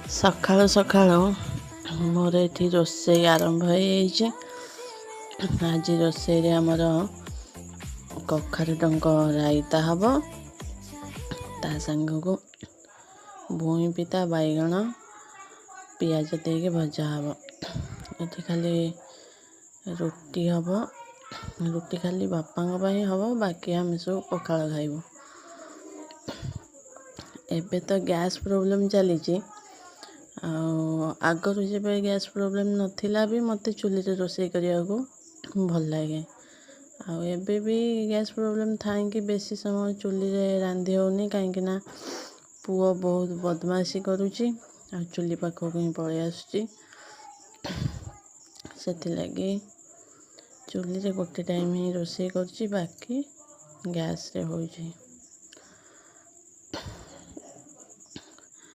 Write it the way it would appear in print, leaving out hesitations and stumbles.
ସକାଳୁ ସକାଳୁ ମୋର ଏଠି ରୋଷେଇ ଆରମ୍ଭ ହେଇଯାଇଛି। ଆଜି ରୋଷେଇରେ ଆମର କଖାରୁ ଡଙ୍କ ରାଇତା ହେବ, ତା ସାଙ୍ଗକୁ ଭୁଇଁ ପିତା ବାଇଗଣ ପିଆଜ ଦେଇକି ଭଜା ହେବ। ଏଠି ଖାଲି ରୁଟି ହେବ, ରୁଟି ଖାଲି ବାପାଙ୍କ ପାଇଁ ହେବ, ବାକି ଆମେ ସବୁ ପଖାଳ ଖାଇବୁ। ଏବେ ତ ଗ୍ୟାସ୍ ପ୍ରୋବ୍ଲେମ୍ ଚାଲିଛି, ଆଉ ଆଗରୁ ଯେବେ ଗ୍ୟାସ୍ ପ୍ରୋବ୍ଲେମ୍ ନଥିଲା ବି ମୋତେ ଚୁଲିରେ ରୋଷେଇ କରିବାକୁ ଭଲ ଲାଗେ। ଆଉ ଏବେ ବି ଗ୍ୟାସ୍ ପ୍ରୋବ୍ଲେମ୍ ଥାଇକି ବେଶୀ ସମୟ ଚୁଲିରେ ରାନ୍ଧି ହେଉନି, କାହିଁକିନା ପୁଅ ବହୁତ ବଦମାସି କରୁଛି ଆଉ ଚୁଲି ପାଖକୁ ହିଁ ପଳେଇ ଆସୁଛି। ସେଥିଲାଗି ଚୁଲିରେ ଗୋଟେ ଟାଇମ୍ ହିଁ ରୋଷେଇ କରୁଛି, ବାକି ଗ୍ୟାସ୍ରେ ହେଉଛି।